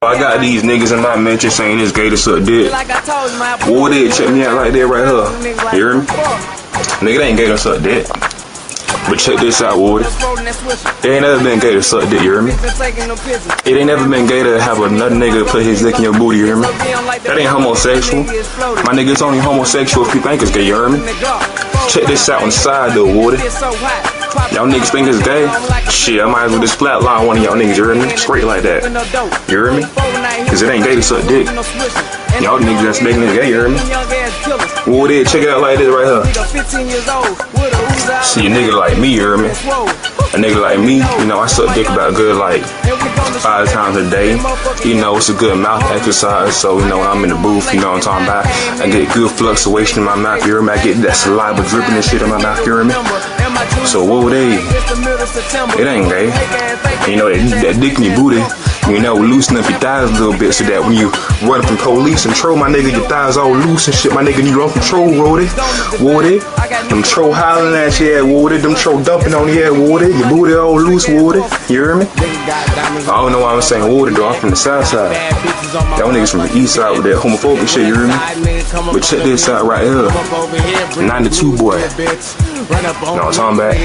I got these niggas in my mention saying it's gay to suck dick. What they check me out right there, right here. You hear me? Nigga, they ain't gay to suck dick. But check this out, Woody. It ain't never been gay to suck dick, you hear me? It ain't never been gay to have another nigga put his dick in your booty, you hear me? That ain't homosexual. My nigga, it's only homosexual if you think it's gay, you hear me? Check this out on the side though, Woody. Y'all niggas think it's gay? Shit, I might as well just flatline one of y'all niggas, you hear me? Straight like that. You hear me? Cause it ain't gay to suck dick. Y'all niggas that's making it gay, you hear me? Woody, check it out like this right here. See, a nigga like me, you hear me? A nigga like me, you know, I suck dick about good like 5 times a day. You know, it's a good mouth exercise, so you know when I'm in the booth, you know what I'm talking about. I get good fluctuation in my mouth, you hear me? I get that saliva dripping and shit in my mouth, you hear me? So what would they? It ain't gay. You know, that dick in your booty, you know, loosen up your thighs a little bit so that when you run from police and troll, my nigga, your thighs all loose and shit, my nigga, you run from troll, Woody. Them troll hollering at you, yeah, Woody. Them troll dumping on you, yeah, Woody. Your booty all loose, Woody. You hear me? I don't know why I'm saying Woody, though. I'm from the south side. Y'all niggas from the east side with that homophobic shit, you hear me? But check this out right here. 92 boy. You know what I'm talking about?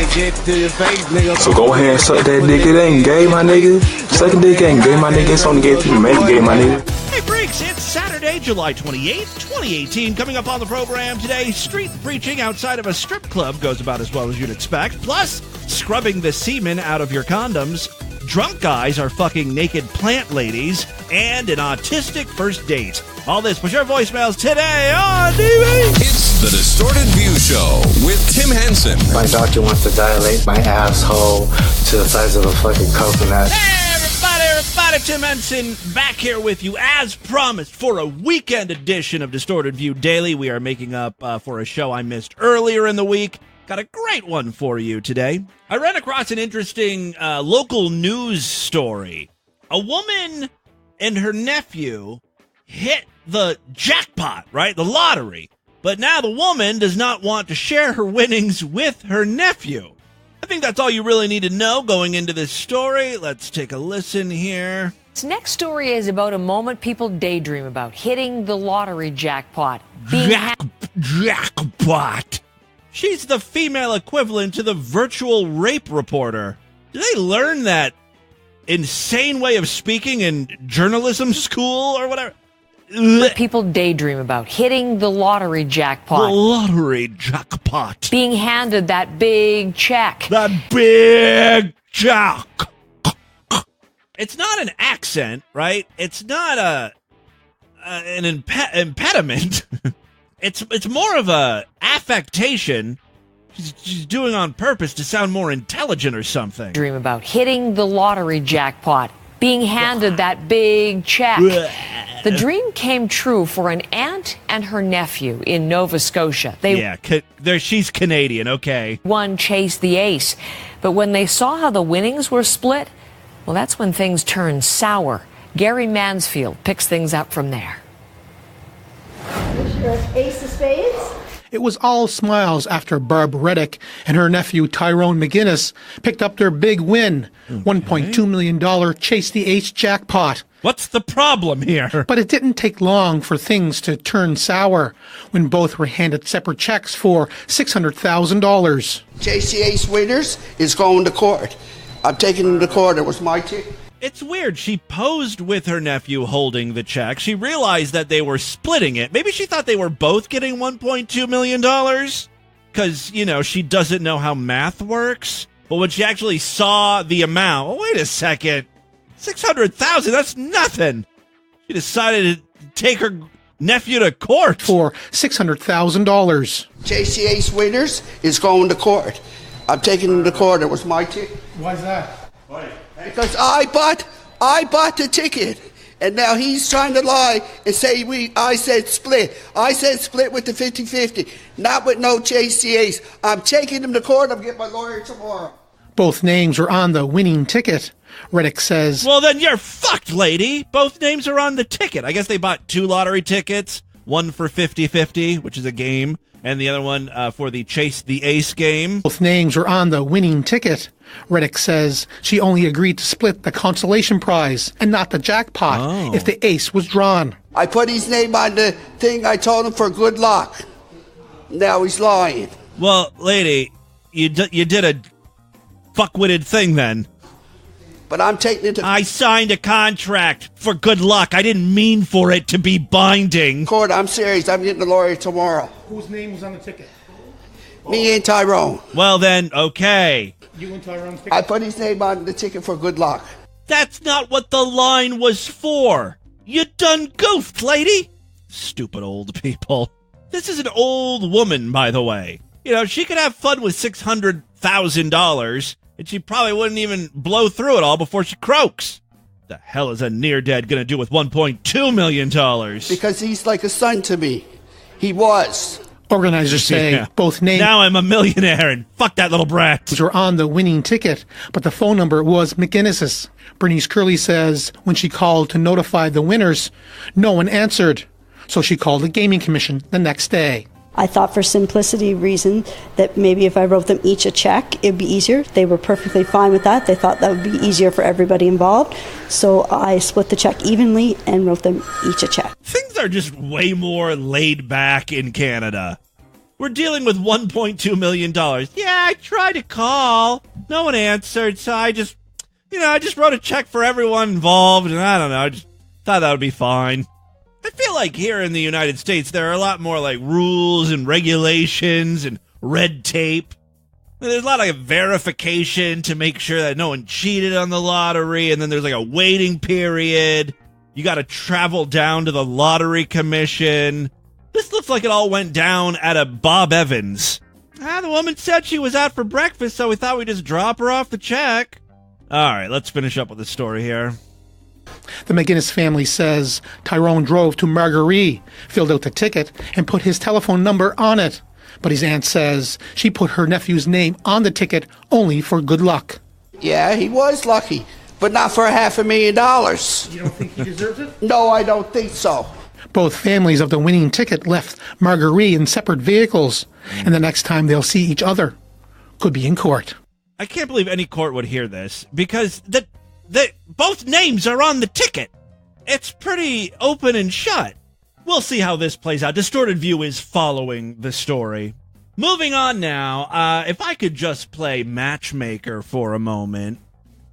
So go ahead and suck that dick. It ain't gay, my nigga. Sucking dick ain't gay, my nigga. It's only gay if you make it gay, my nigga. Hey, freaks, it's Saturday, July 28th, 2018. Coming up on the program today, street preaching outside of a strip club goes about as well as you'd expect. Plus, scrubbing the semen out of your condoms. Drunk guys are fucking naked plant ladies. And an autistic first date. All this with your voicemails today on DV. It's the Distorted View Show with Tim Henson. My doctor wants to dilate my asshole to the size of a fucking coconut. Hey, everybody, Tim Henson back here with you as promised for a weekend edition of Distorted View Daily. We are making up for a show I missed earlier in the week. Got a great one for you today. I ran across an interesting local news story. A woman and her nephew hit the jackpot, right? The lottery. But now the woman does not want to share her winnings with her nephew. I think that's all you really need to know going into this story. Let's take a listen here. This next story is about a moment people daydream about, hitting the lottery jackpot. Jackpot. She's the female equivalent to the virtual rape reporter. Do they learn that insane way of speaking in journalism school or whatever? People daydream about, hitting the lottery jackpot. The lottery jackpot. Being handed that big check. That big check. It's not an accent, right? It's not an impediment. It's more of a affectation. She's doing on purpose to sound more intelligent or something. Dream about hitting the lottery jackpot. Being handed that big check. The dream came true for an aunt and her nephew in Nova Scotia. She's Canadian, okay. One chased the ace. But when they saw how the winnings were split, well, that's when things turned sour. Gary Mansfield picks things up from there. Ace of spades? It was all smiles after Barb Reddick and her nephew Tyrone McGuinness picked up their big win. Okay. $1.2 million Chase the Ace jackpot. What's the problem here? But it didn't take long for things to turn sour when both were handed separate checks for $600,000. Chase the Ace winners is going to court. I'm taking them to court. It was my ticket. It's weird. She posed with her nephew holding the check. She realized that they were splitting it. Maybe she thought they were both getting $1.2 million because, you know, she doesn't know how math works. But when she actually saw the amount, oh, wait a second, $600,000, that's nothing. She decided to take her nephew to court. For $600,000. Chase the Ace winners is going to court. I'm taking them to court. It was my ticket. Why is that? Why? Because I bought the ticket, and now he's trying to lie and say I said split. I said split with the 50-50, not with no Chase the Ace. I'm taking him to court. I'm getting my lawyer tomorrow. Both names are on the winning ticket. Reddick says, well, then you're fucked, lady. Both names are on the ticket. I guess they bought 2 lottery tickets, one for 50-50, which is a game, And the other one for the Chase the Ace game. Both names were on the winning ticket. Reddick says she only agreed to split the consolation prize and not the jackpot if the ace was drawn. I put his name on the thing. I told him for good luck. Now he's lying. Well, lady, you did a fuck-witted thing then. But I'm taking it to I signed a contract for good luck. I didn't mean for it to be binding. court. I'm serious. I'm getting a lawyer tomorrow. Whose name was on the ticket? Me and Tyrone. Well then, okay. You and Tyrone's ticket? I put his name on the ticket for good luck. That's not what the line was for. You done goofed, lady. Stupid old people. This is an old woman, by the way. You know, she could have fun with $600,000, and she probably wouldn't even blow through it all before she croaks. The hell is a near-dead gonna do with $1.2 million? Because he's like a son to me. He was. Organizers say Yeah. both names Now I'm a millionaire, and fuck that little brat. were on the winning ticket, but the phone number was McGinnis's. Bernice Curley says when she called to notify the winners, no one answered. So she called the Gaming Commission the next day. I thought for simplicity reason that maybe if I wrote them each a check, it'd be easier. They were perfectly fine with that. They thought that would be easier for everybody involved. So I split the check evenly and wrote them each a check. Things are just way more laid back in Canada. We're dealing with $1.2 million. Yeah, I tried to call. No one answered, so I just wrote a check for everyone involved, and I don't know, I just thought that would be fine. I feel like here in the United States, there are a lot more like rules and regulations and red tape. There's a lot of verification to make sure that no one cheated on the lottery, and then there's like a waiting period. You got to travel down to the lottery commission. This looks like it all went down at a Bob Evans. The woman said she was out for breakfast, so we thought we'd just drop her off the check. All right, let's finish up with the story here. The McGinnis family says Tyrone drove to Marguerite, filled out the ticket, and put his telephone number on it. But his aunt says she put her nephew's name on the ticket only for good luck. Yeah, he was lucky, but not for $500,000. You don't think he deserves it? No, I don't think so. Both families of the winning ticket left Marguerite in separate vehicles, and the next time they'll see each other could be in court. I can't believe any court would hear this, because both names are on the ticket. It's pretty open and shut. We'll see how this plays out. Distorted View is following the story. Moving on now, if I could just play matchmaker for a moment,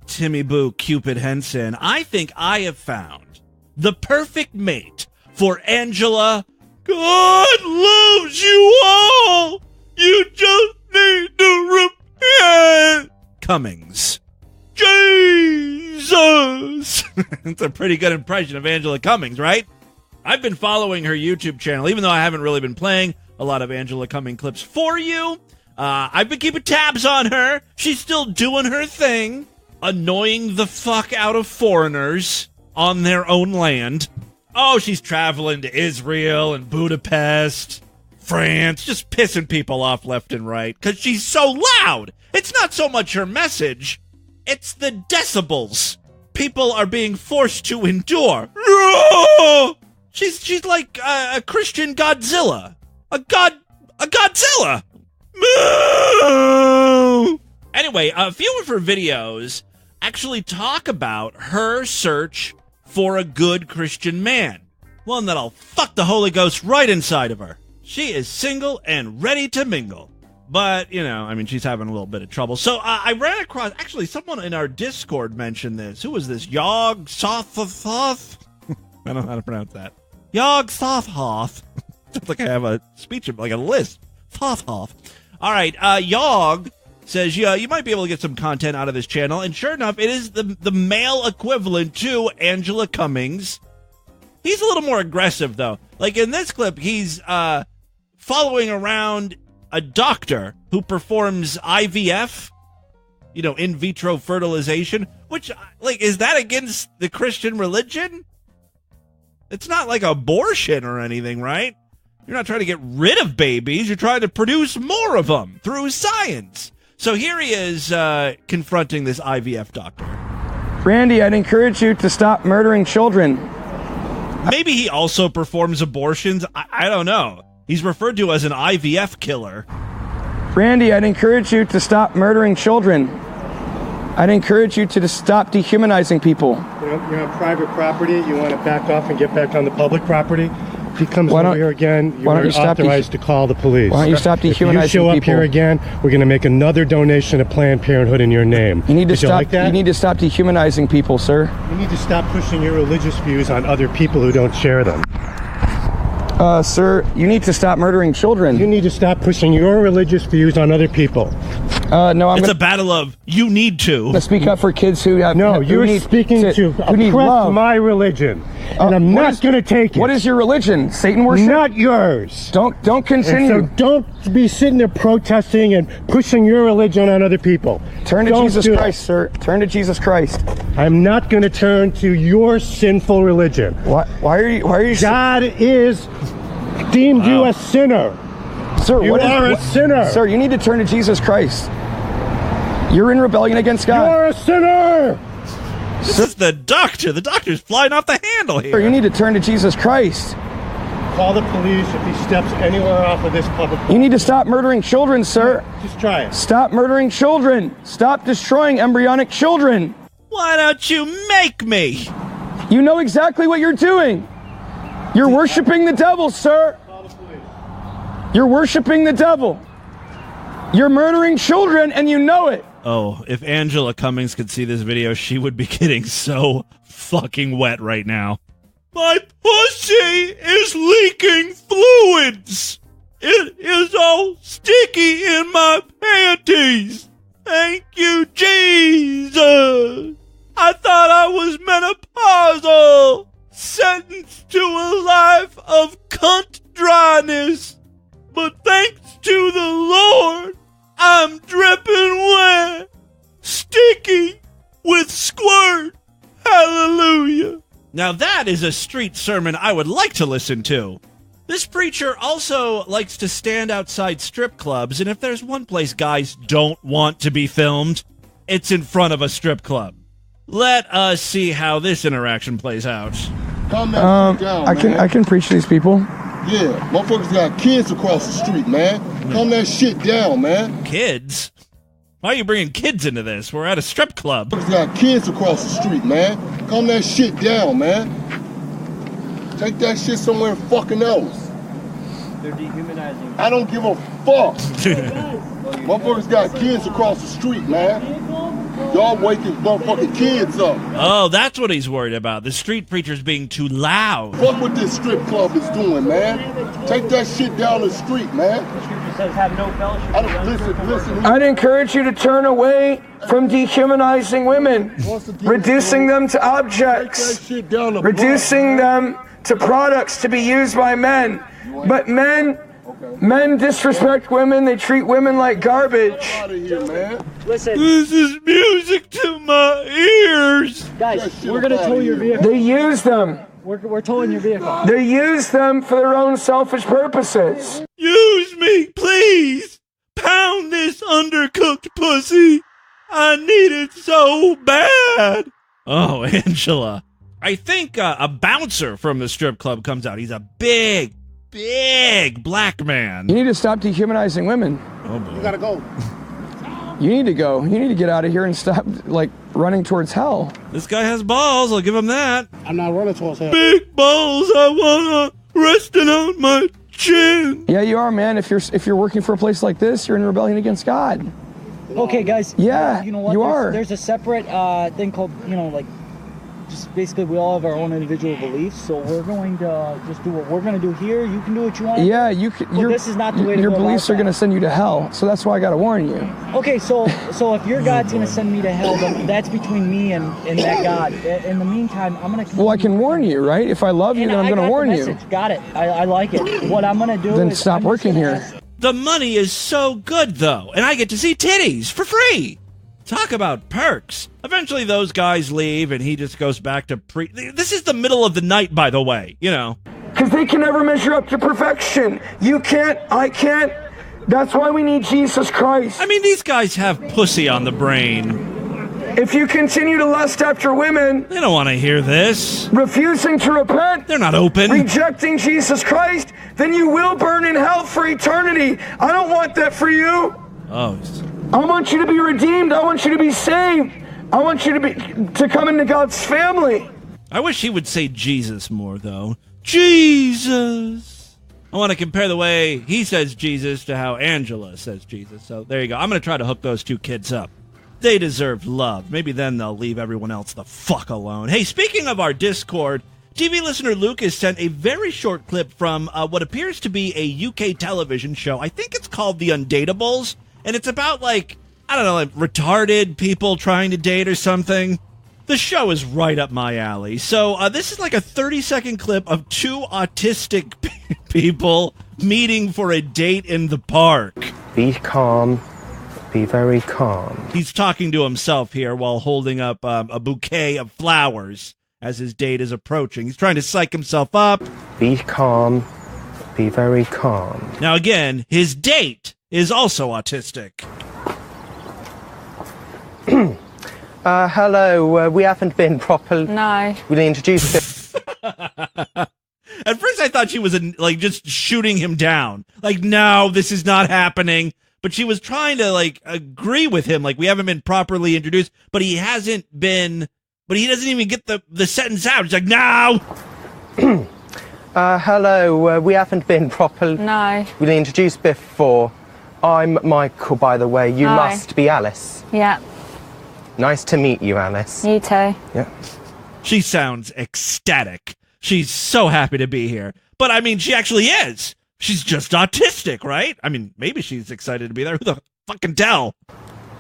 Timmy Boo Cupid Henson, I think I have found the perfect mate for Angela. God loves you all. You just need to repent. Cummings. Jesus! It's a pretty good impression of Angela Cummings, right? I've been following her YouTube channel, even though I haven't really been playing a lot of Angela Cummings clips for you. I've been keeping tabs on her. She's still doing her thing, annoying the fuck out of foreigners on their own land. Oh, she's traveling to Israel and Budapest, France, just pissing people off left and right because she's so loud. It's not so much her message. It's the decibels people are being forced to endure. She's like a Christian Godzilla. A Godzilla. Anyway, a few of her videos actually talk about her search for a good Christian man. One that'll fuck the Holy Ghost right inside of her. She is single and ready to mingle. But, you know, I mean, she's having a little bit of trouble. So I ran across, actually, someone in our Discord mentioned this. Who was this? Yog Sothoth? I don't know how to pronounce that. Yog Sothoth. Sounds like I have a speech, like a list. Sothoth. All right, Yog says, yeah, you might be able to get some content out of this channel. And sure enough, it is the male equivalent to Angela Cummings. He's a little more aggressive, though. Like in this clip, he's following around a doctor who performs IVF, you know, in vitro fertilization, which, like, is that against the Christian religion? It's not like abortion or anything, right? You're not trying to get rid of babies. You're trying to produce more of them through science. So here he is confronting this IVF doctor. Randy, I'd encourage you to stop murdering children. Maybe he also performs abortions. I don't know. He's referred to as an IVF killer. Randy, I'd encourage you to stop murdering children. I'd encourage you to stop dehumanizing people. You're on private property. You want to back off and get back on the public property. If he comes over here again, you're authorized to call the police. Why don't you stop dehumanizing people? If you show up here again, we're going to make another donation to Planned Parenthood in your name. You need to stop. Like that? You need to stop dehumanizing people, sir. You need to stop pushing your religious views on other people who don't share them. Sir, you need to stop murdering children. You need to stop pushing your religious views on other people. No, it's a battle of you need to. Speak up for kids who have. No, you're speaking to oppress my religion, and I'm not going to take it. What is your religion? Satan worship? Not yours. Don't continue. And so don't be sitting there protesting and pushing your religion on other people. Turn to Jesus Christ, sir. Turn to Jesus Christ. I'm not going to turn to your sinful religion. Why are you? God is deemed you a sinner. Sir, you are a sinner. Sir, you need to turn to Jesus Christ. You're in rebellion against God. You're a sinner. This is the doctor. The doctor's flying off the handle here. Sir, you need to turn to Jesus Christ. Call the police if he steps anywhere off of this public. You need to stop murdering children, sir. Just try it. Stop murdering children. Stop destroying embryonic children. Why don't you make me? You know exactly what you're doing. You're worshiping the devil, sir. Call the police. You're worshiping the devil. You're murdering children, and you know it. Oh, if Angela Cummings could see this video, she would be getting so fucking wet right now. My pussy is leaking fluids. It is all sticky in my panties. Thank you, Jesus. I thought I was menopausal. Sentenced to a life of cunt dryness. But thanks to the Lord, I'm dripping wet, sticky with squirt. Hallelujah. Now that is a street sermon I would like to listen to. This preacher also likes to stand outside strip clubs, and if there's one place guys don't want to be filmed, it's in front of a strip club. Let us see how this interaction plays out. I can preach to these people. Yeah, motherfuckers got kids across the street, man. Calm that shit down, man. Kids? Why are you bringing kids into this? We're at a strip club. Motherfuckers got kids across the street, man. Calm that shit down, man. Take that shit somewhere fucking else. They're dehumanizing. I don't give a fuck. Motherfuckers got kids across the street, man. Y'all waking motherfucking kids up. Oh, that's what he's worried about. The street preacher's being too loud. Fuck what this strip club is doing, man. Take that shit down the street, man. The scripture says have no fellowship. Listen. I'd encourage you to turn away from dehumanizing women, reducing them to objects, reducing them to products to be used by men. But men disrespect women. They treat women like garbage. Listen. This is music to my ears. Guys, we're going to tow your vehicle. They use them. We're towing your vehicle. They use them for their own selfish purposes. Use me, please. Pound this undercooked pussy. I need it so bad. Oh, Angela. I think a bouncer from the strip club comes out. He's a big black man. You need to stop dehumanizing women. Oh, boy. You gotta go. You need to go. You need to get out of here and stop, running towards hell. This guy has balls. I'll give him that. I'm not running towards hell. Big balls. I wanna resting on my chin. Yeah, you are, man. If you're working for a place like this, you're in rebellion against God. Okay, guys. Yeah, you know what? you are. There's a separate thing called, just basically we all have our own individual beliefs, so we're going to just do what we're going to do here. You can do what you want. Yeah, this is not the way to your go beliefs about are going to send you to hell, so that's why I got to warn you. Okay, so if your God's going to send me to hell, then that's between me and that God. In the meantime, I'm going to... Well, I can warn you, right? If I love you, then I'm going to warn you. Got it. I like it. What I'm going to do then is... stop working here. The money is so good, though, and I get to see titties for free. Talk about perks. Eventually those guys leave and he just goes back to This is the middle of the night, by the way, Because they can never measure up to perfection. You can't, I can't. That's why we need Jesus Christ. I mean, these guys have pussy on the brain. If you continue to lust after women, They don't want to hear this. refusing to repent, They're not open. rejecting Jesus Christ, then you will burn in hell for eternity. I don't want that for you. Oh, I want you to be redeemed. I want you to be saved. I want you to come into God's family. I wish he would say Jesus more, though. Jesus. I want to compare the way he says Jesus to how Angela says Jesus. So there you go. I'm going to try to hook those two kids up. They deserve love. Maybe then they'll leave everyone else the fuck alone. Hey, speaking of our Discord, TV listener Lucas sent a very short clip from what appears to be a UK television show. I think it's called The Undateables, and it's about, like, I don't know, like retarded people trying to date or something. The show is right up my alley. So this is like a 30-second clip of two autistic people meeting for a date in the park. Be calm. Be very calm. He's talking to himself here while holding up a bouquet of flowers as his date is approaching. He's trying to psych himself up. Be calm. Be very calm. Now, again, his date is also autistic. Hello, we haven't been properly introduced. At first, I thought she was like just shooting him down. Like, no, this is not happening. But she was trying to like agree with him. Like, we haven't been properly introduced, but he hasn't been. But he doesn't even get the sentence out. He's like, no. Hello, we haven't been properly introduced before. I'm Michael, by the way. You must be Alice. Yeah. Nice to meet you, Alice. You too. Yeah. She sounds ecstatic. She's so happy to be here. But, I mean, she actually is. She's just autistic, right? I mean, maybe she's excited to be there. Who the fuck can tell?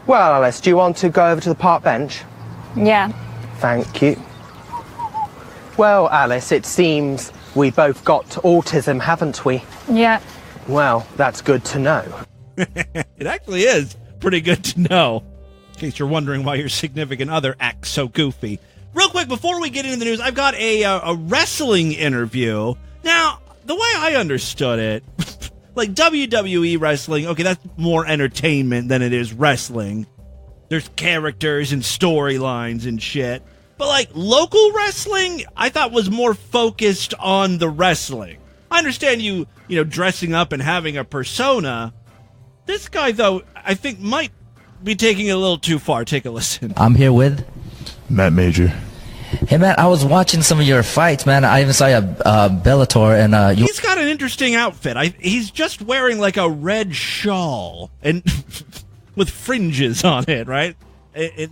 Well, Alice, do you want to go over to the park bench? Yeah. Thank you. Well, Alice, it seems we both got autism, haven't we? Yeah. Well, that's good to know. It actually is pretty good to know. In case you're wondering why your significant other acts so goofy. Real quick, before we get into the news, I've got a wrestling interview. Now, the way I understood it, like WWE wrestling, okay, that's more entertainment than it is wrestling. There's characters and storylines and shit. But, like, local wrestling, I thought was more focused on the wrestling. I understand you know, dressing up and having a persona. This guy, though, I think might be taking it a little too far. Take a listen. I'm here with Matt Major. Hey, man, I was watching some of your fights, man. I even saw you Bellator, and He's got an interesting outfit. He's just wearing, like, a red shawl and with fringes on it, right?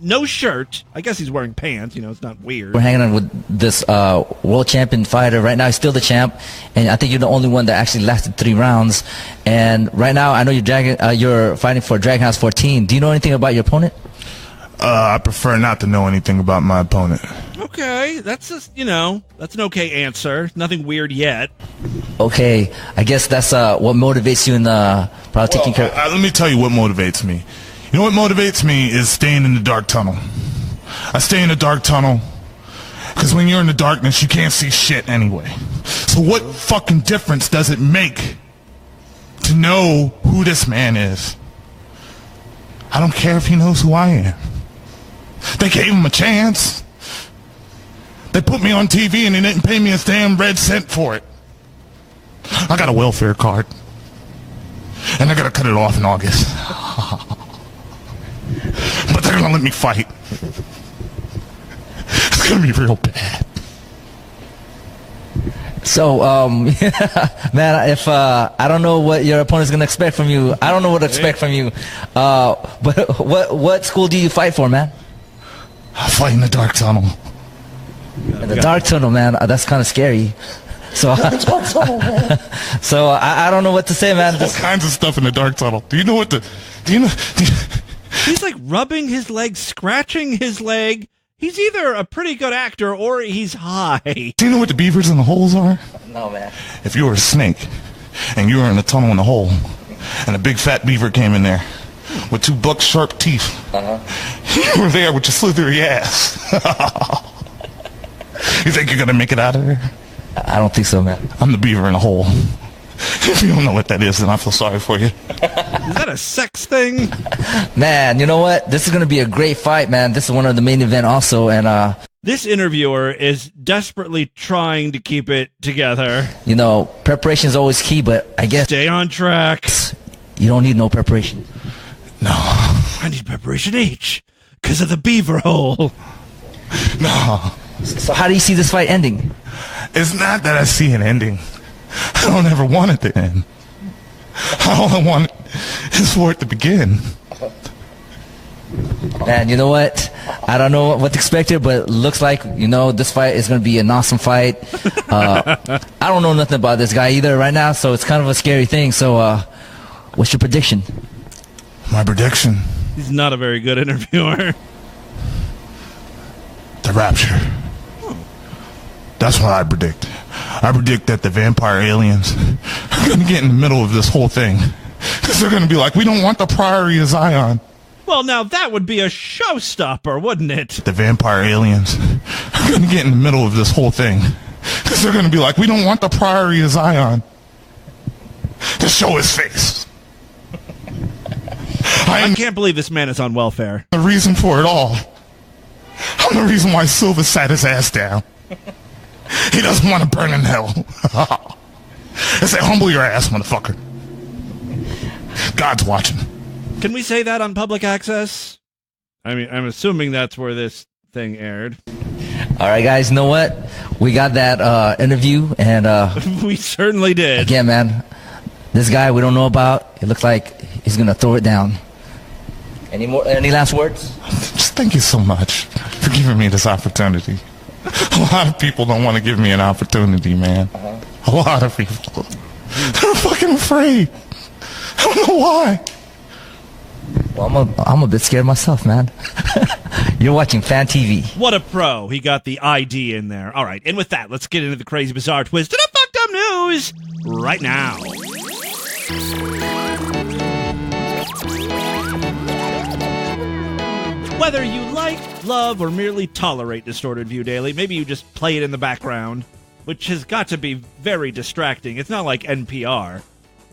No shirt. I guess he's wearing pants. You know, it's not weird. we're hanging out with this world champion fighter. Right now, he's still the champ, and I think you're the only one that actually lasted 3 rounds. And right now, I know you're fighting for Dragon House 14. Do you know anything about your opponent? I prefer not to know anything about my opponent. Okay, that's just, you know, that's an okay answer. Nothing weird yet. Okay, I guess that's what motivates you in probably taking care. Let me tell you what motivates me. You know what motivates me is staying in the dark tunnel. I stay in the dark tunnel because when you're in the darkness, you can't see shit anyway. So what fucking difference does it make to know who this man is? I don't care if he knows who I am. They gave him a chance. They put me on TV and they didn't pay me a damn red cent for it. I got a welfare card. And I gotta cut it off in August. But they're gonna let me fight. It's gonna be real bad. So, man, if I don't know what your opponent's gonna expect from you, I don't know what to expect from you. But what school do you fight for, man? I fight in the dark tunnel. In the dark tunnel, man. That's kind of scary. So, so I don't know what to say, man. All kinds of stuff in the dark tunnel. Do you know what He's like rubbing his leg, scratching his leg. He's either a pretty good actor or he's high. Do you know what the beavers in the holes are? No, man. If you were a snake and you were in a tunnel in a hole and a big fat beaver came in there with 2 buck sharp teeth, you were there with your slithery ass. You think you're gonna make it out of there? I don't think so, man. I'm the beaver in a hole. If you don't know what that is, then I feel sorry for you. Is that a sex thing? Man, you know what? This is going to be a great fight, man. This is one of the main event also, and this interviewer is desperately trying to keep it together. You know, preparation is always key, but I guess stay on track. You don't need no preparation. No, I need preparation H because of the beaver hole. No. So how do you see this fight ending? It's not that I see an ending. I don't ever want it to end. All I want is for it to begin. Man, you know what? I don't know what to expect here, but it looks like, you know, this fight is going to be an awesome fight. I don't know nothing about this guy either right now, so it's kind of a scary thing. So, what's your prediction? My prediction? He's not a very good interviewer. The rapture. That's what I predict. I predict that the vampire aliens are going to get in the middle of this whole thing. Because they're going to be like, we don't want the Priory of Zion. Well, now that would be a showstopper, wouldn't it? The vampire aliens are going to get in the middle of this whole thing. Because they're going to be like, we don't want the Priory of Zion to show his face. I can't believe this man is on welfare. The reason for it all. I'm the reason why Silva sat his ass down. He doesn't want to burn in hell. I say, humble your ass, motherfucker. God's watching. Can we say that on public access? I mean, I'm assuming that's where this thing aired. All right, guys, you know what? We got that interview, and we certainly did. Again, man, this guy we don't know about. It looks like he's gonna throw it down. Any last words? Just thank you so much for giving me this opportunity. A lot of people don't want to give me an opportunity, man. A lot of people. They're fucking afraid. I don't know why. Well, I'm a bit scared myself, man. You're watching Fan TV. What a pro. He got the ID in there. All right, and with that, let's get into the crazy, bizarre twist of the fucked up news right now. Whether you like, love, or merely tolerate Distorted View Daily, maybe you just play it in the background, which has got to be very distracting. It's not like NPR,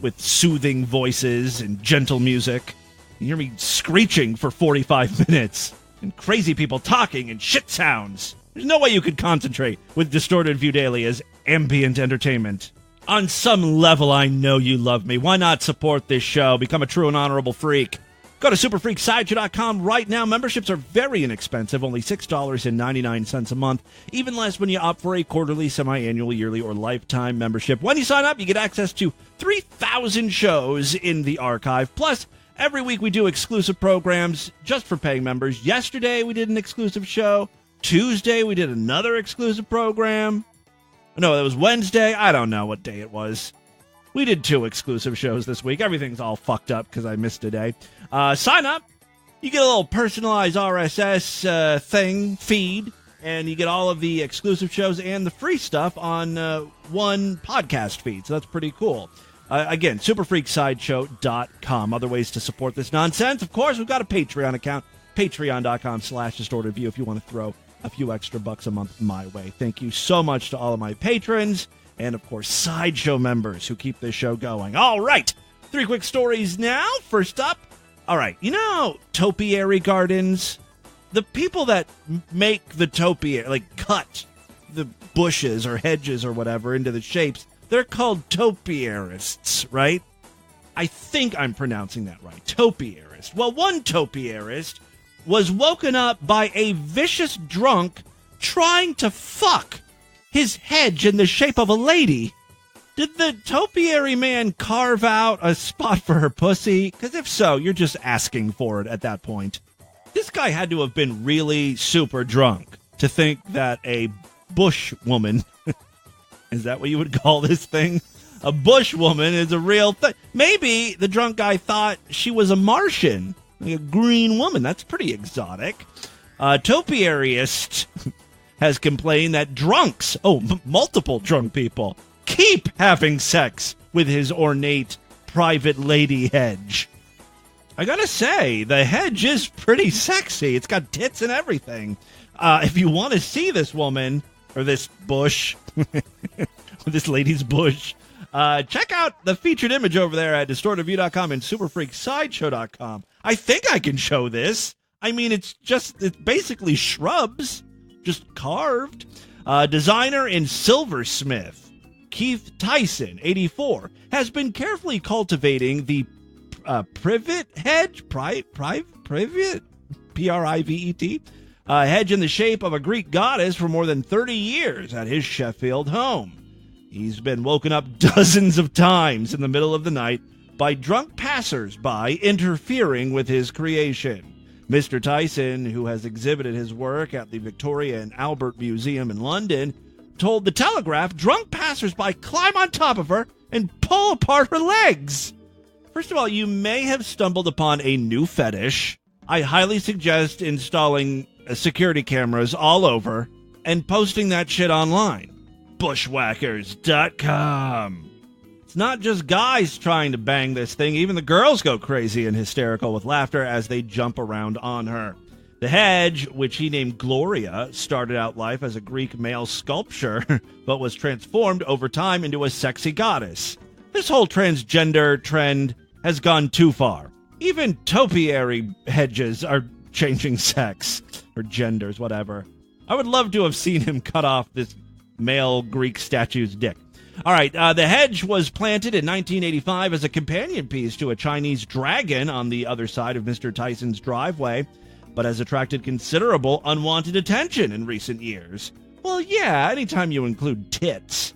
with soothing voices and gentle music. You hear me screeching for 45 minutes, and crazy people talking and shit sounds. There's no way you could concentrate with Distorted View Daily as ambient entertainment. On some level, I know you love me. Why not support this show? Become a true and honorable freak. Go to superfreaksideshow.com right now. Memberships are very inexpensive, only $6.99 a month. Even less when you opt for a quarterly, semi-annual, yearly, or lifetime membership. When you sign up, you get access to 3,000 shows in the archive. Plus, every week we do exclusive programs just for paying members. Yesterday, we did an exclusive show. Tuesday, we did another exclusive program. No, that was Wednesday. I don't know what day it was. We did 2 exclusive shows this week. Everything's all fucked up because I missed a day. Sign up. You get a little personalized RSS feed, and you get all of the exclusive shows and the free stuff on one podcast feed. So that's pretty cool. Again, superfreaksideshow.com. Other ways to support this nonsense. Of course, we've got a Patreon account. Patreon.com/DistortedView if you want to throw a few extra bucks a month my way. Thank you so much to all of my patrons. And, of course, Sideshow members who keep this show going. All right, 3 quick stories now. First up, all right, you know topiary gardens? The people that make the topiary, like cut the bushes or hedges or whatever into the shapes, they're called topiarists, right? I think I'm pronouncing that right. Topiarist. Well, one topiarist was woken up by a vicious drunk trying to fuck his hedge in the shape of a lady. Did the topiary man carve out a spot for her pussy? Because if so, you're just asking for it at that point. This guy had to have been really super drunk to think that a bush woman, is that what you would call this thing? A bush woman is a real thing. Maybe the drunk guy thought she was a Martian, like a green woman. That's pretty exotic. Topiarist has complained that drunks, multiple drunk people, keep having sex with his ornate private lady hedge. I gotta say, the hedge is pretty sexy. It's got tits and everything. If you want to see this woman, or this bush, this lady's bush, Check out the featured image over there at distortedview.com and superfreaksideshow.com. I think I can show this. I mean, it's basically shrubs, just carved. Designer and silversmith Keith Tyson, 84, has been carefully cultivating the privet hedge, privet, P-R-I-V-E-T, hedge in the shape of a Greek goddess for more than 30 years at his Sheffield home. He's been woken up dozens of times in the middle of the night by drunk passers-by interfering with his creation. Mr. Tyson, who has exhibited his work at the Victoria and Albert Museum in London, told The Telegraph drunk passers-by climb on top of her and pull apart her legs. First of all, you may have stumbled upon a new fetish. I highly suggest installing security cameras all over and posting that shit online. Bushwhackers.com. It's not just guys trying to bang this thing. Even the girls go crazy and hysterical with laughter as they jump around on her. The hedge, which he named Gloria, started out life as a Greek male sculpture, but was transformed over time into a sexy goddess. This whole transgender trend has gone too far. Even topiary hedges are changing sex, or genders, whatever. I would love to have seen him cut off this male Greek statue's dick. All right, the hedge was planted in 1985 as a companion piece to a Chinese dragon on the other side of Mr. Tyson's driveway, but has attracted considerable unwanted attention in recent years. Well, yeah, anytime you include tits,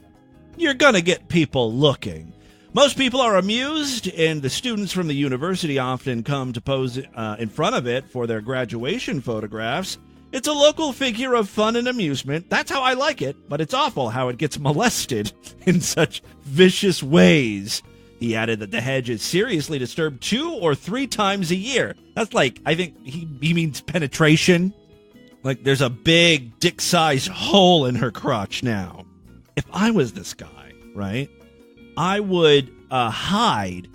you're gonna get people looking. Most people are amused, and the students from the university often come to pose in front of it for their graduation photographs. It's a local figure of fun and amusement. That's how I like it, but it's awful how it gets molested in such vicious ways. He added that the hedge is seriously disturbed 2 or 3 times a year. That's like, I think he means penetration. Like there's a big dick-sized hole in her crotch now. If I was this guy, right, I would hide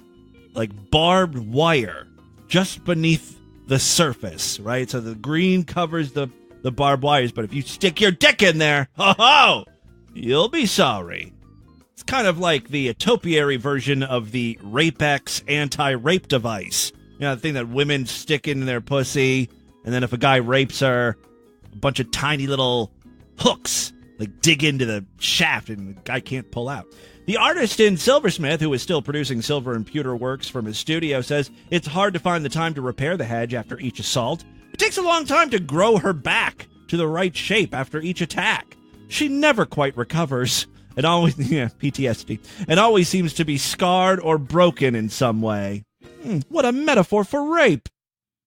like barbed wire just beneath the surface, right? So the green covers the barbed wires, but if you stick your dick in there, ho-ho, you'll be sorry. It's kind of like the topiary version of the Rape-X anti-rape device. You know, the thing that women stick in their pussy, and then if a guy rapes her, a bunch of tiny little hooks like dig into the shaft and the guy can't pull out. The artist in silversmith, who is still producing silver and pewter works from his studio, says it's hard to find the time to repair the hedge after each assault. It takes a long time to grow her back to the right shape after each attack. She never quite recovers. It always, PTSD. It always seems to be scarred or broken in some way. What a metaphor for rape.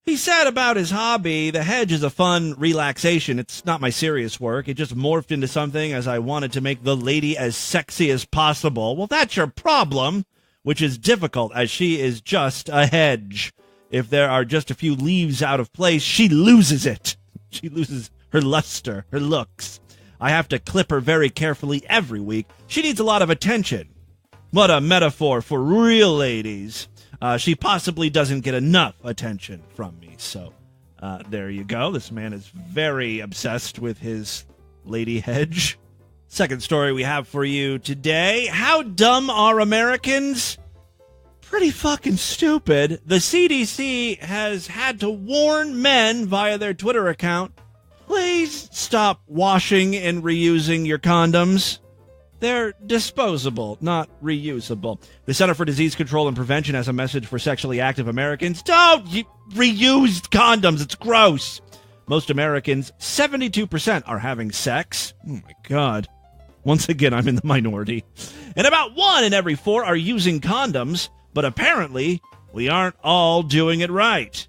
He said about his hobby, the hedge is a fun relaxation. It's not my serious work. It just morphed into something as I wanted to make the lady as sexy as possible. Well, that's your problem, which is difficult as she is just a hedge. If there are just a few leaves out of place, she loses it. She loses her luster, her looks. I have to clip her very carefully every week. She needs a lot of attention. What a metaphor for real ladies. She possibly doesn't get enough attention from me. So there you go. This man is very obsessed with his lady hedge. Second story we have for you today. How dumb are Americans? Pretty fucking stupid. The CDC has had to warn men via their Twitter account, please stop washing and reusing your condoms. They're disposable, not reusable. The Center for Disease Control and Prevention has a message for sexually active Americans. Don't reuse condoms. It's gross. Most Americans, 72%, are having sex. Oh, my God. Once again, I'm in the minority. And about 1 in every 4 are using condoms, but apparently we aren't all doing it right.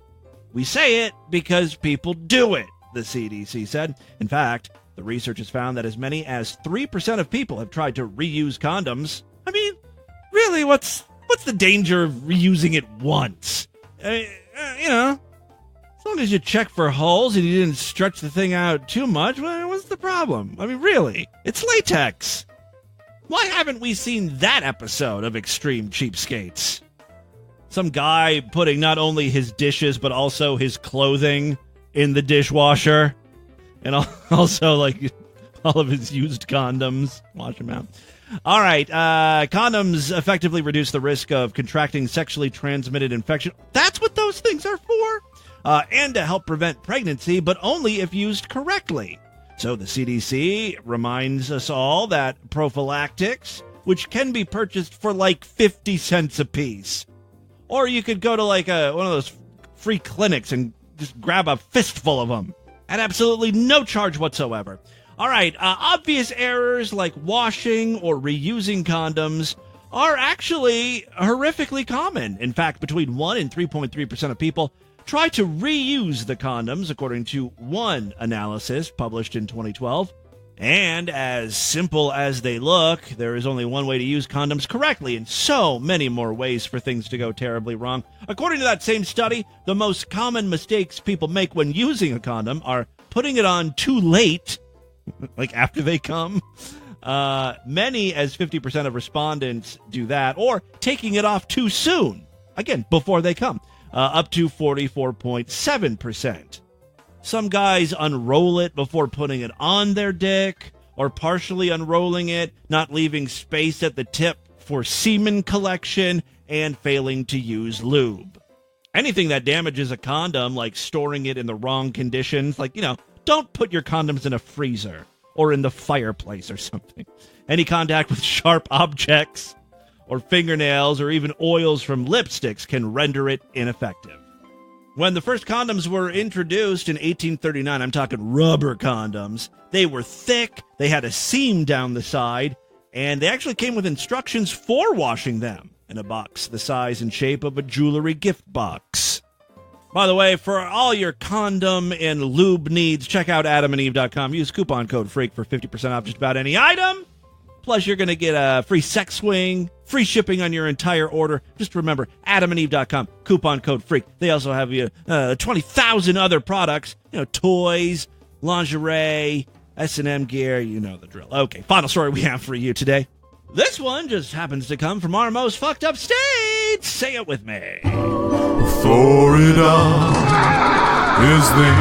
We say it because people do it, the CDC said. In fact, the research has found that as many as 3% of people have tried to reuse condoms. I mean, really, what's the danger of reusing it once? As long as you check for holes and you didn't stretch the thing out too much, what's the problem? I mean, really, it's latex. Why haven't we seen that episode of Extreme Cheapskates? Some guy putting not only his dishes, but also his clothing in the dishwasher. And also, all of his used condoms. Wash them out. All right. Condoms effectively reduce the risk of contracting sexually transmitted infection. That's what those things are for. And to help prevent pregnancy, but only if used correctly. So the CDC reminds us all that prophylactics, which can be purchased for like 50 cents a piece. Or you could go to like one of those free clinics and just grab a fistful of them at absolutely no charge whatsoever. All right, obvious errors like washing or reusing condoms are actually horrifically common. In fact, between 1 and 3.3% of people try to reuse the condoms, according to one analysis published in 2012. And as simple as they look, there is only one way to use condoms correctly, and so many more ways for things to go terribly wrong. According to that same study, the most common mistakes people make when using a condom are putting it on too late, like after they come. Many, as 50% of respondents, do that, or taking it off too soon, again, before they come. Up to 44.7%. Some guys unroll it before putting it on their dick, or partially unrolling it, not leaving space at the tip for semen collection, and failing to use lube. Anything that damages a condom, like storing it in the wrong conditions, like, don't put your condoms in a freezer or in the fireplace or something. Any contact with sharp objects or fingernails, or even oils from lipsticks can render it ineffective. When the first condoms were introduced in 1839, I'm talking rubber condoms, they were thick, they had a seam down the side, and they actually came with instructions for washing them in a box the size and shape of a jewelry gift box. By the way, for all your condom and lube needs, check out adamandeve.com. Use coupon code FREAK for 50% off just about any item. Plus, you're going to get a free sex swing, free shipping on your entire order. Just remember, adamandeve.com, coupon code FREAK. They also have 20,000 other products, toys, lingerie, S&M gear, you know the drill. Okay, final story we have for you today. This one just happens to come from our most fucked up state. Say it with me. Florida is the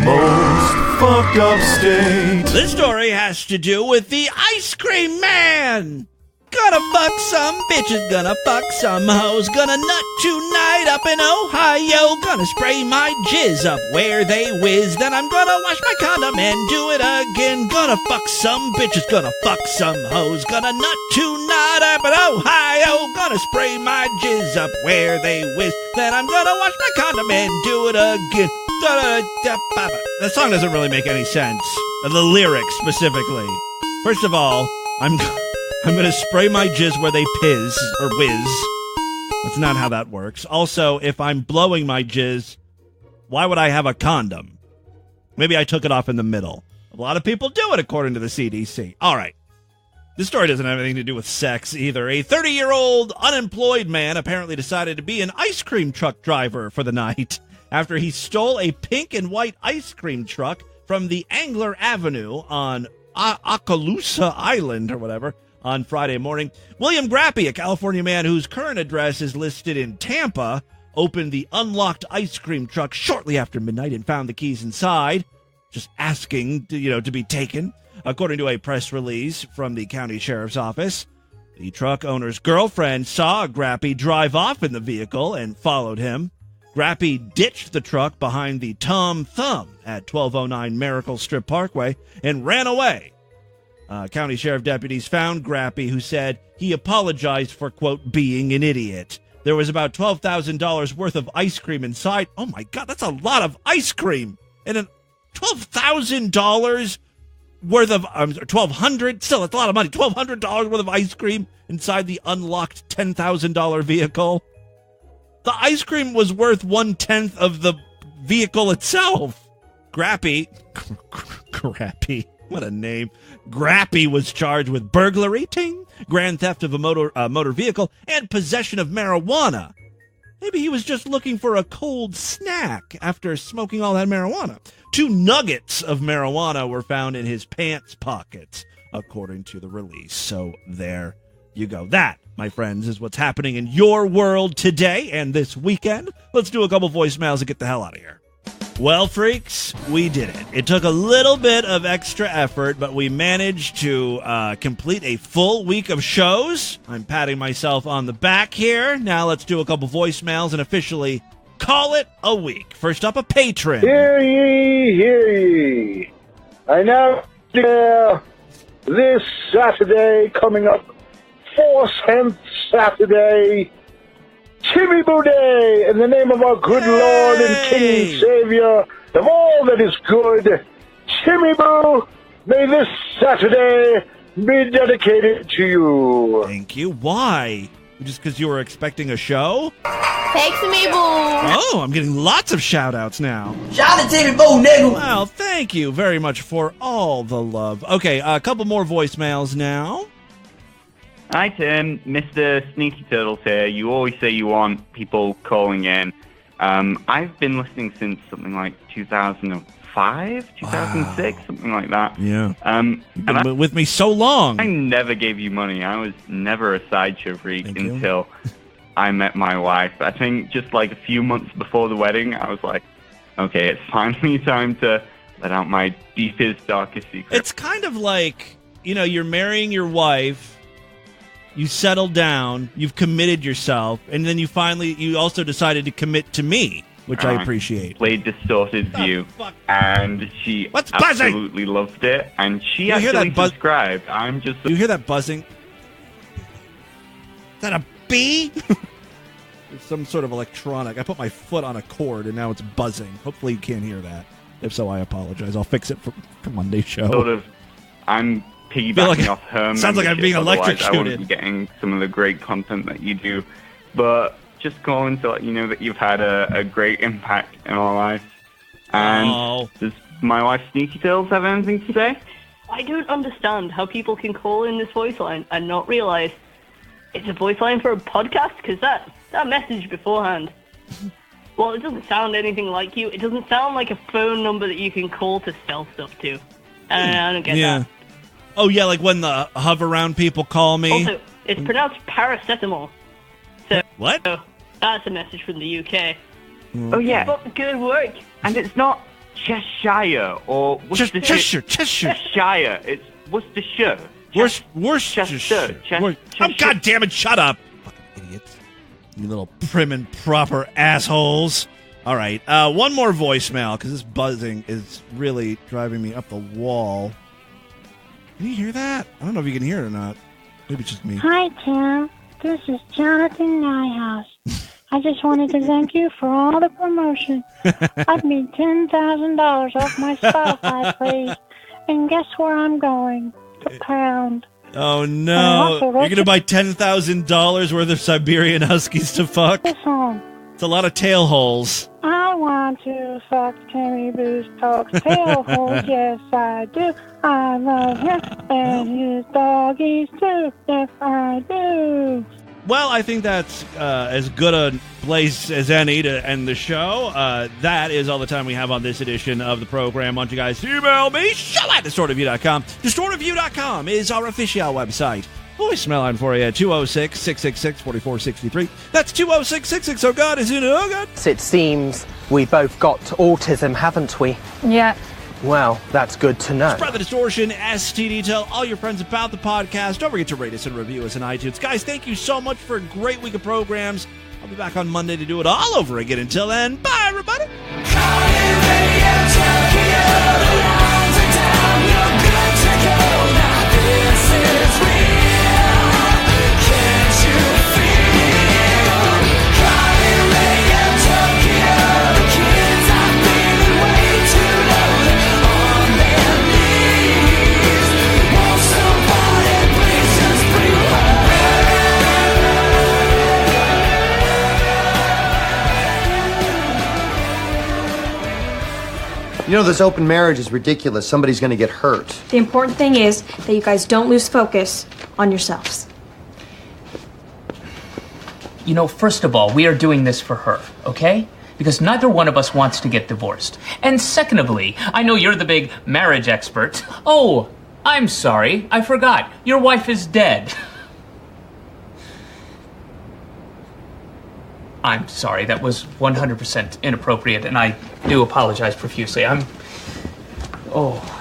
most fucked up state. This story has to do with the ice cream man. Gonna fuck some bitches, gonna fuck some hoes, gonna nut tonight up in Ohio, gonna spray my jizz up where they whiz, then I'm gonna wash my condom and do it again. Gonna fuck some bitches, gonna fuck some hoes, gonna nut tonight up in Ohio, gonna spray my jizz up where they whiz, then I'm gonna wash my condom and do it again. The song doesn't really make any sense. The lyrics specifically. First of all, I'm going to spray my jizz where they piss or whiz. That's not how that works. Also, if I'm blowing my jizz, why would I have a condom? Maybe I took it off in the middle. A lot of people do it, according to the CDC. All right. This story doesn't have anything to do with sex either. A 30-year-old unemployed man apparently decided to be an ice cream truck driver for the night after he stole a pink and white ice cream truck from the Angler Avenue on Okaloosa Island or whatever on Friday morning. William Grappy, a California man whose current address is listed in Tampa, opened the unlocked ice cream truck shortly after midnight and found the keys inside, just asking to be taken. According to a press release from the county sheriff's office, the truck owner's girlfriend saw Grappy drive off in the vehicle and followed him. Grappy ditched the truck behind the Tom Thumb at 1209 Miracle Strip Parkway and ran away. County sheriff deputies found Grappy, who said he apologized for, quote, being an idiot. There was about $12,000 worth of ice cream inside. Oh, my God, that's a lot of ice cream. And $12,000 worth of, $1,200, still, that's a lot of money. $1,200 worth of ice cream inside the unlocked $10,000 vehicle. The ice cream was worth 1/10 of the vehicle itself. Grappy, what a name. Grappy was charged with burglary, grand theft of a motor vehicle, and possession of marijuana. Maybe he was just looking for a cold snack after smoking all that marijuana. 2 nuggets of marijuana were found in his pants pockets, according to the release. So there you go. That, my friends, is what's happening in your world today and this weekend. Let's do a couple voicemails and get the hell out of here. Well, freaks, we did it. It took a little bit of extra effort, but we managed to complete a full week of shows. I'm patting myself on the back here. Now let's do a couple voicemails and officially call it a week. First up, a patron. Hear ye, hear ye. I now declare this Saturday coming up, 4th Saturday, Timmy Boo Day, in the name of our good Lord and King and Savior of all that is good, Timmy Boo, may this Saturday be dedicated to you. Thank you. Why? Just because you were expecting a show? Thanks, Timmy Boo. Oh, I'm getting lots of shout-outs now. Shout out to Timmy Boo, nigga. Well, thank you very much for all the love. Okay, a couple more voicemails now. Hi, Tim. Mr. Sneaky Turtles here. You always say you want people calling in. I've been listening since something like 2005, 2006, something like that. Yeah. You've been with me so long. I never gave you money. I was never a sideshow freak until I met my wife. I think just like a few months before the wedding, I was like, okay, it's finally time to let out my deepest, darkest secret. It's kind of like, you're marrying your wife. You settled down, you've committed yourself, and then you also decided to commit to me, which I appreciate. Played Distorted View, and she absolutely loved it, and she actually subscribed. You hear that buzzing? Is that a bee? It's some sort of electronic. I put my foot on a cord, and now it's buzzing. Hopefully you can't hear that. If so, I apologize. I'll fix it for Monday's show. I'm piggybacking off her. Sounds like I'm being electrocuted. I wouldn't be getting some of the great content that you do, but just calling to let you know that you've had a great impact in our life. And does my wife Sneaky Tails have anything to say? I don't understand how people can call in this voice line and not realize it's a voice line for a podcast, because that message beforehand, well, it doesn't sound anything like you. It doesn't sound like a phone number that you can call to sell stuff to. I don't get that. Oh, yeah, like when the hover-around people call me. Also, it's pronounced paracetamol. So, what? That's a message from the UK. Oh, yeah. But good work. And it's not Cheshire or Worcestershire. Cheshire. It's Worcestershire. Worcestershire. Oh, God damn it, shut up. Fucking idiots. You little prim and proper assholes. All right, one more voicemail, because this buzzing is really driving me up the wall. Can you hear that? I don't know if you can hear it or not. Maybe it's just me. Hi, Tim. This is Jonathan Nyhouse. I just wanted to thank you for all the promotion. I've made $10,000 off my Spotify, please. And guess where I'm going? To Pound. Oh, no. You're going to buy $10,000 worth of Siberian Huskies to fuck? This song. It's a lot of tail holes. I want to fuck Timmy Boo's Talk's tail holes. Yes, I do. I love him and his doggies too. Yes, I do. Well, I think that's as good a place as any to end the show. That is all the time we have on this edition of the program. Why don't you guys email me, show@distortedview.com. Distortedview.com is our official website. Voicemail line for you at 206-666-4463. That's 206-66. Oh, God, is it? Oh, God. It seems we both got autism, haven't we? Yeah. Well, that's good to know. Spread the distortion, STD. Tell all your friends about the podcast. Don't forget to rate us and review us on iTunes. Guys, thank you so much for a great week of programs. I'll be back on Monday to do it all over again. Until then, bye, everybody. You know, this open marriage is ridiculous. Somebody's going to get hurt. The important thing is that you guys don't lose focus on yourselves. You know, first of all, we are doing this for her, okay? Because neither one of us wants to get divorced. And secondly, I know you're the big marriage expert. Oh, I'm sorry, I forgot. Your wife is dead. I'm sorry. That was 100% inappropriate, and I do apologize profusely. Oh.